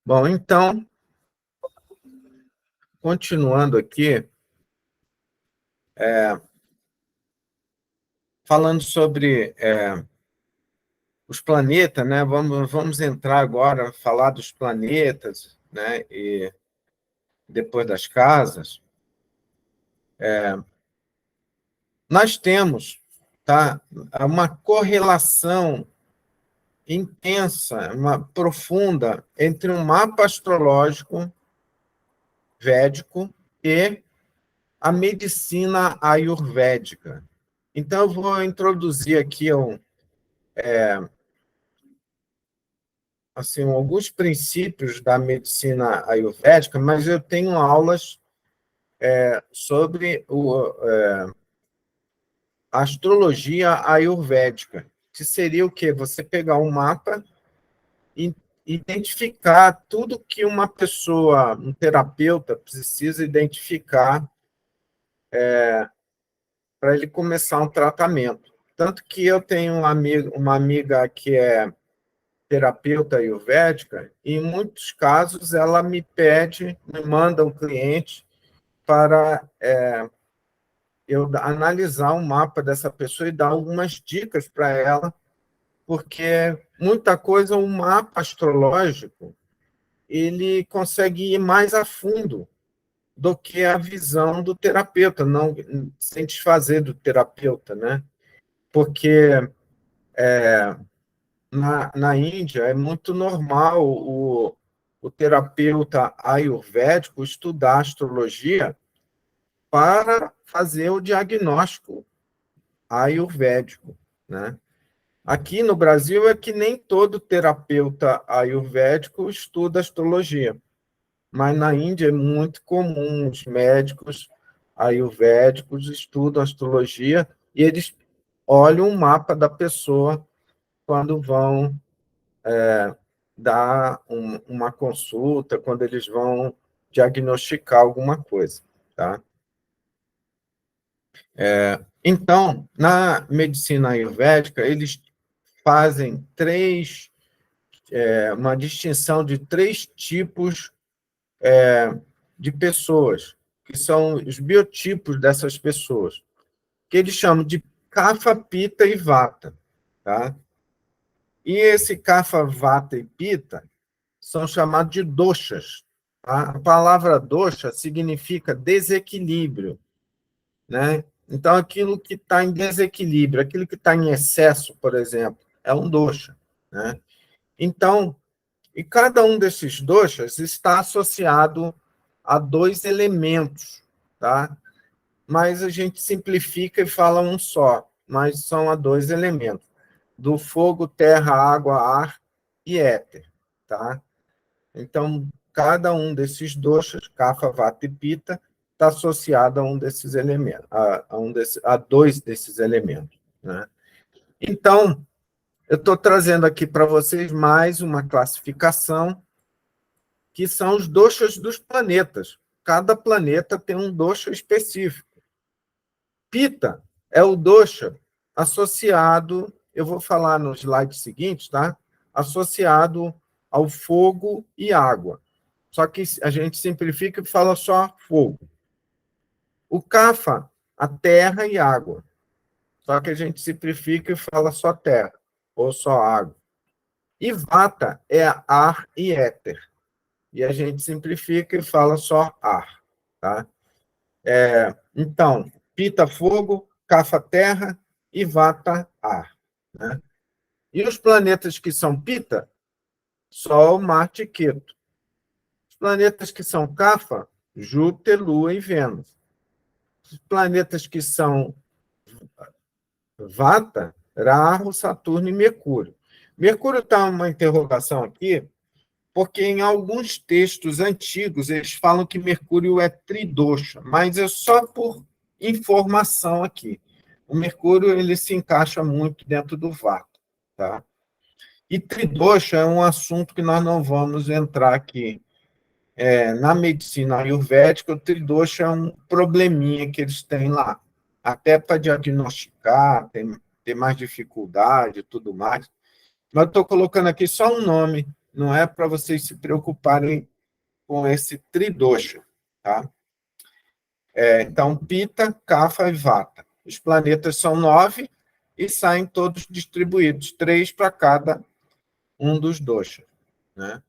Bom, então, continuando aqui, falando sobre os planetas, né? Vamos entrar agora, falar dos planetas, né? E depois das casas. Nós temos, tá, uma correlação intensa, uma profunda entre um mapa astrológico védico e a medicina ayurvédica. Então, eu vou introduzir aqui assim, alguns princípios da medicina ayurvédica, mas eu tenho aulas sobre a astrologia ayurvédica, que seria o quê? Você pegar um mapa e identificar tudo que uma pessoa, um terapeuta, precisa identificar para ele começar um tratamento. Tanto que eu tenho uma amiga que é terapeuta ayurvédica, e em muitos casos ela me manda um cliente para eu analisar o mapa dessa pessoa e dar algumas dicas para ela, porque muita coisa, o mapa astrológico, ele consegue ir mais a fundo do que a visão do terapeuta, não sem desfazer do terapeuta, né? Porque na Índia é muito normal o terapeuta ayurvédico estudar astrologia para fazer o diagnóstico ayurvédico, né? Aqui no Brasil é que nem todo terapeuta ayurvédico estuda astrologia, mas na Índia é muito comum os médicos ayurvédicos estudam astrologia e eles olham o mapa da pessoa quando vão dar uma consulta, quando eles vão diagnosticar alguma coisa, tá? Então, na medicina ayurvédica, eles fazem uma distinção de três tipos de pessoas, que são os biotipos dessas pessoas, que eles chamam de Kapha, Pitta e Vata, tá? E esse Kapha, Vata e Pitta são chamados de doshas, tá? A palavra dosha significa desequilíbrio, né? Então, aquilo que está em desequilíbrio, aquilo que está em excesso, por exemplo, é um dosha, né? Então, e cada um desses doshas está associado a dois elementos, tá? Mas a gente simplifica e fala um só, mas são a dois elementos, do fogo, terra, água, ar e éter, tá? Então, cada um desses doshas, Kapha, Vata e Pitta, está associado a um desses elementos, a dois desses elementos, né? Então, eu estou trazendo aqui para vocês mais uma classificação, que são os doshas dos planetas. Cada planeta tem um dosha específico. Pitta é o dosha associado, eu vou falar no slide seguinte, tá? Associado ao fogo e água. Só que a gente simplifica e fala só fogo. O Kapha, a terra e água. Só que a gente simplifica e fala só terra, ou só água. E Vata é ar e éter. E a gente simplifica e fala só ar. Tá? Então, Pitta, fogo, Kapha, terra e Vata, ar. Né? E os planetas que são Pitta, Sol, Marte e Queto. Os planetas que são Kapha, Júpiter, Lua e Vênus. Os planetas que são Vata, Rahu, Saturno e Mercúrio. Mercúrio está uma interrogação aqui, porque em alguns textos antigos eles falam que Mercúrio é tridosha, mas é só por informação aqui. O Mercúrio ele se encaixa muito dentro do Vata, tá? E tridosha é um assunto que nós não vamos entrar aqui. Na medicina ayurvédica, o tridosha é um probleminha que eles têm lá, até para diagnosticar, ter mais dificuldade e tudo mais. Mas estou colocando aqui só um nome não é para vocês se preocuparem com esse tridosha, tá? Então, Pita, Kapha e Vata. Os planetas são 9 e saem todos distribuídos, 3 para cada um dos doshas, né?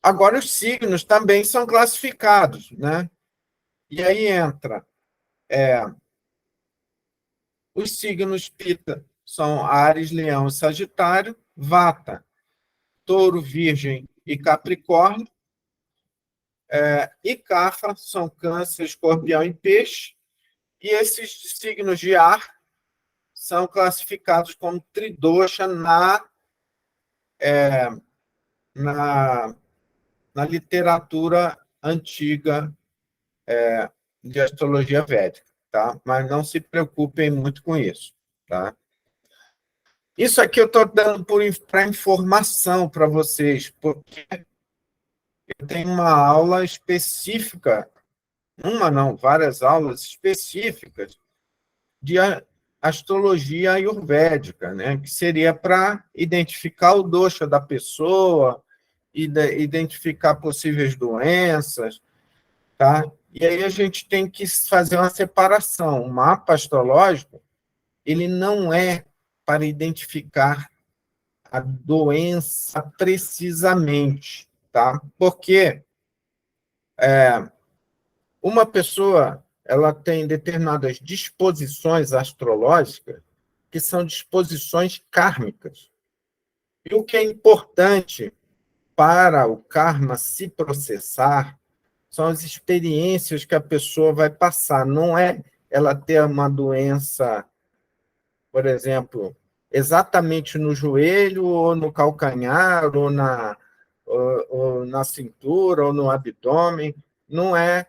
Agora, os signos também são classificados, né? E aí entra os signos Pita, são Áries, Leão e Sagitário, Vata, Touro, Virgem e Capricórnio, e Kapha são Câncer, Escorpião e Peixe, e esses signos de ar são classificados como tridosha na, na literatura antiga de astrologia védica, tá? Mas não se preocupem muito com isso, tá? Isso aqui eu estou dando para informação para vocês, porque eu tenho uma aula específica, uma não, várias aulas específicas de astrologia ayurvédica, né? Que seria para identificar o dosha da pessoa, identificar possíveis doenças, tá? E aí a gente tem que fazer uma separação. O mapa astrológico, ele não é para identificar a doença precisamente, tá? Porque uma pessoa, ela tem determinadas disposições astrológicas que são disposições kármicas. E o que é importante para o karma se processar são as experiências que a pessoa vai passar. Não é ela ter uma doença, por exemplo, exatamente no joelho, ou no calcanhar, ou na cintura, ou no abdômen. Não é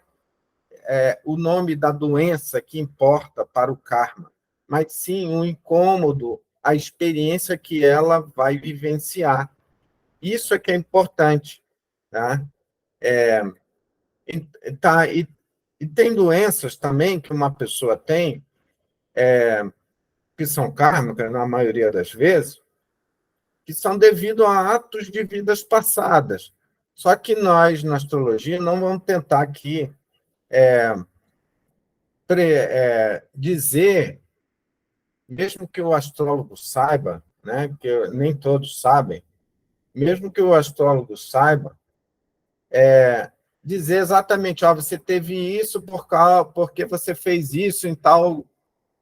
o nome da doença que importa para o karma, mas sim o incômodo, a experiência que ela vai vivenciar. Isso é que é importante, tá? E tem doenças também que uma pessoa tem, que são kármicas, na maioria das vezes, que são devido a atos de vidas passadas. Só que nós, na astrologia, não vamos tentar aqui dizer, mesmo que o astrólogo saiba, né, que nem todos sabem, mesmo que o astrólogo saiba, dizer exatamente, você teve isso porque você fez isso em tal,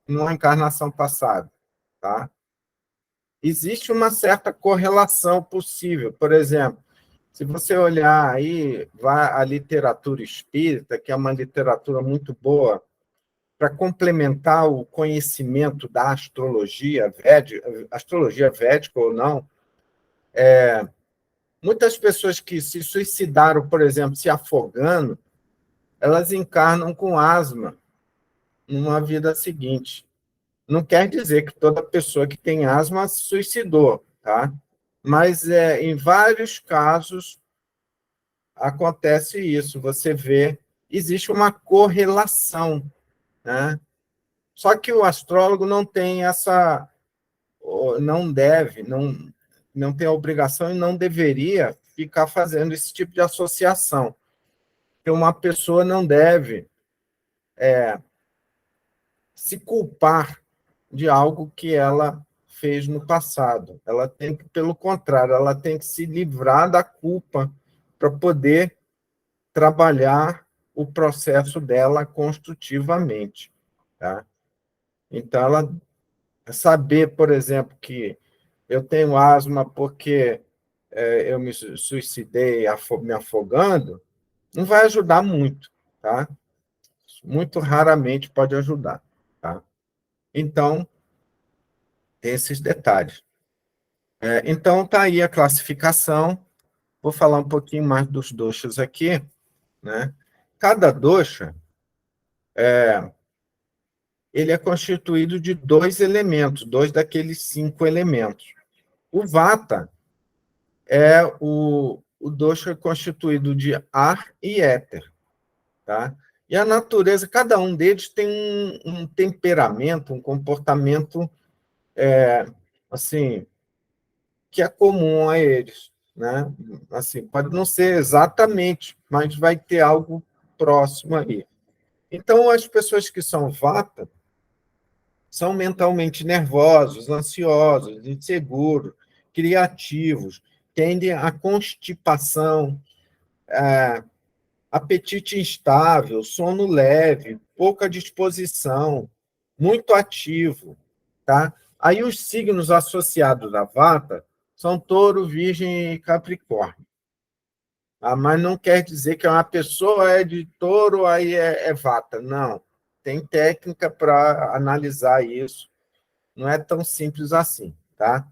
numa encarnação passada, tá? Existe uma certa correlação possível. Por exemplo, se você olhar aí a literatura espírita, que é uma literatura muito boa para complementar o conhecimento da astrologia védica ou não, muitas pessoas que se suicidaram, por exemplo, se afogando, elas encarnam com asma numa vida seguinte. Não quer dizer que toda pessoa que tem asma se suicidou, tá? Mas em vários casos acontece isso. Você vê, existe uma correlação, né? Só que o astrólogo não tem essa, não deve, não tem a obrigação e não deveria ficar fazendo esse tipo de associação. Porque uma pessoa não deve se culpar de algo que ela fez no passado. Ela tem que, pelo contrário, ela tem que se livrar da culpa para poder trabalhar o processo dela construtivamente, tá? Então, ela saber, por exemplo, que eu tenho asma porque eu me suicidei me afogando, não vai ajudar muito, tá? Muito raramente pode ajudar, tá? Então, tem esses detalhes. Então, está aí a classificação. Vou falar um pouquinho mais dos doshas aqui, né? Cada dosha, ele é constituído de 2 elementos, 2 daqueles 5 elementos. O Vata é o dosha constituído de ar e éter, tá? E a natureza, cada um deles tem um temperamento, um comportamento, assim, que é comum a eles. né? Assim, pode não ser exatamente, mas vai ter algo próximo aí. Então, as pessoas que são vata são mentalmente nervosos, ansiosos, inseguros, criativos, tendem à constipação, apetite instável, sono leve, pouca disposição, muito ativo, tá? Aí os signos associados à vata são touro, virgem e capricórnio. Mas não quer dizer que uma pessoa é de touro, aí é vata. Não. Tem técnica para analisar isso. Não é tão simples assim, tá?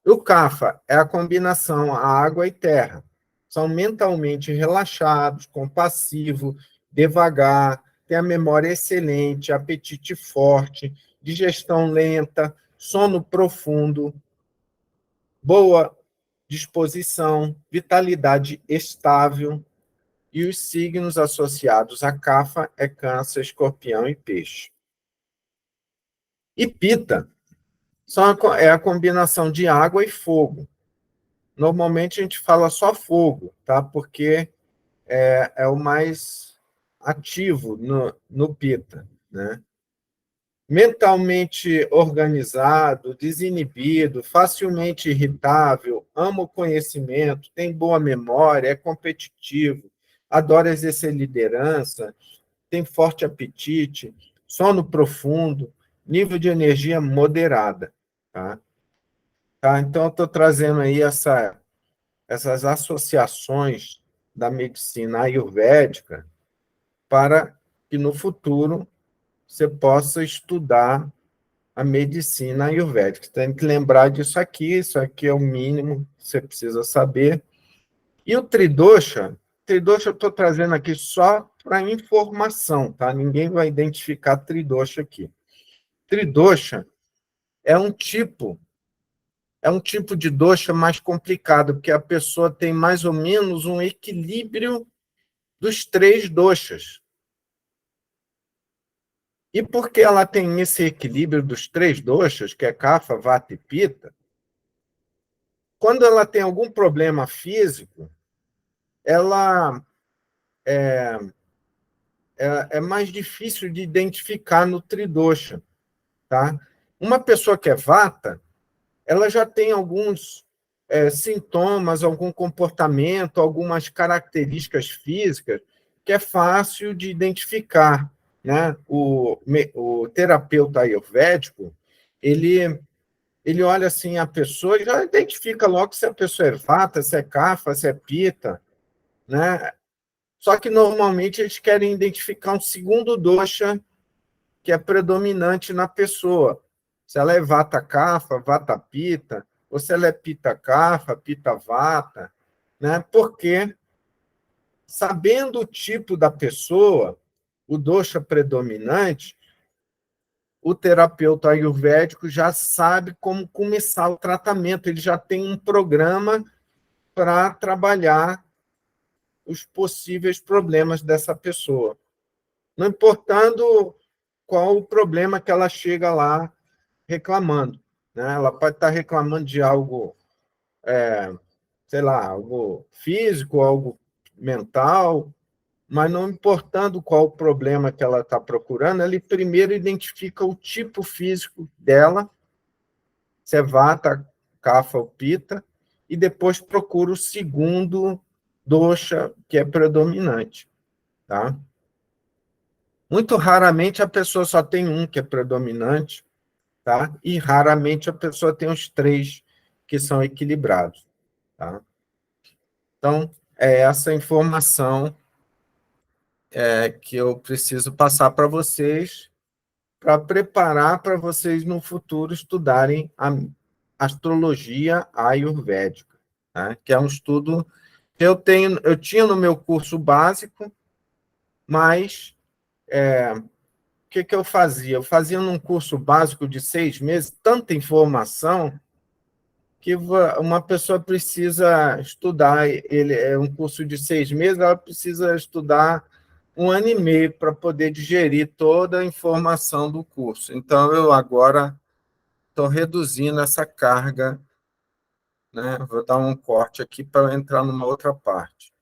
O Kapha é a combinação água e terra. São mentalmente relaxados, compassivos, devagar, têm a memória excelente, apetite forte, digestão lenta, sono profundo, boa disposição, vitalidade estável. E os signos associados a Kapha é Câncer, Escorpião e Peixe. E Pita é a combinação de água e fogo. Normalmente a gente fala só fogo, tá? Porque é o mais ativo no Pita, né? Mentalmente organizado, desinibido, facilmente irritável, ama o conhecimento, tem boa memória, é competitivo, adora exercer liderança, tem forte apetite, sono profundo, nível de energia moderada, tá? Tá? Então, eu estou trazendo aí essas associações da medicina ayurvédica para que no futuro você possa estudar a medicina ayurvédica. Você tem que lembrar disso aqui, isso aqui é o mínimo que você precisa saber. E o tridosha eu estou trazendo aqui só para informação, tá? Ninguém vai identificar tridosha aqui. Tridosha é um tipo de dosha mais complicado, porque a pessoa tem mais ou menos um equilíbrio dos três doshas. E porque ela tem esse equilíbrio dos três doshas, que é Kapha, Vata e Pitta, quando ela tem algum problema físico, ela é mais difícil de identificar no tridosha, tá? Uma pessoa que é Vata, ela já tem alguns sintomas, algum comportamento, algumas características físicas que é fácil de identificar, né? O terapeuta ayurvédico, ele olha assim a pessoa e já identifica logo se a pessoa é vata, se é kapha, se é pita, né? Só que normalmente eles querem identificar um segundo dosha que é predominante na pessoa. Se ela é vata kapha, vata pita, ou se ela é pita kapha, pita vata, né? Porque sabendo o tipo da pessoa, o dosha predominante, o terapeuta ayurvédico já sabe como começar o tratamento, ele já tem um programa para trabalhar os possíveis problemas dessa pessoa. Não importando qual o problema que ela chega lá reclamando, né? Ela pode estar reclamando de algo, sei lá, algo físico, algo mental, mas não importando qual o problema que ela está procurando, ele primeiro identifica o tipo físico dela, se é vata, kapha ou pita, e depois procura o segundo dosha, que é predominante, tá? Muito raramente a pessoa só tem um que é predominante, tá? E raramente a pessoa tem os três que são equilibrados, tá? Então, é essa informação que eu preciso passar para vocês, para preparar para vocês no futuro estudarem a astrologia ayurvédica, tá? Que é um estudo que eu tinha no meu curso básico, mas o que eu fazia? Eu fazia num curso básico de 6 meses tanta informação que uma pessoa precisa estudar. Ele é um curso de 6 meses, ela precisa estudar 1 ano e meio para poder digerir toda a informação do curso. Então, eu agora estou reduzindo essa carga né? Vou dar um corte aqui para entrar numa outra parte.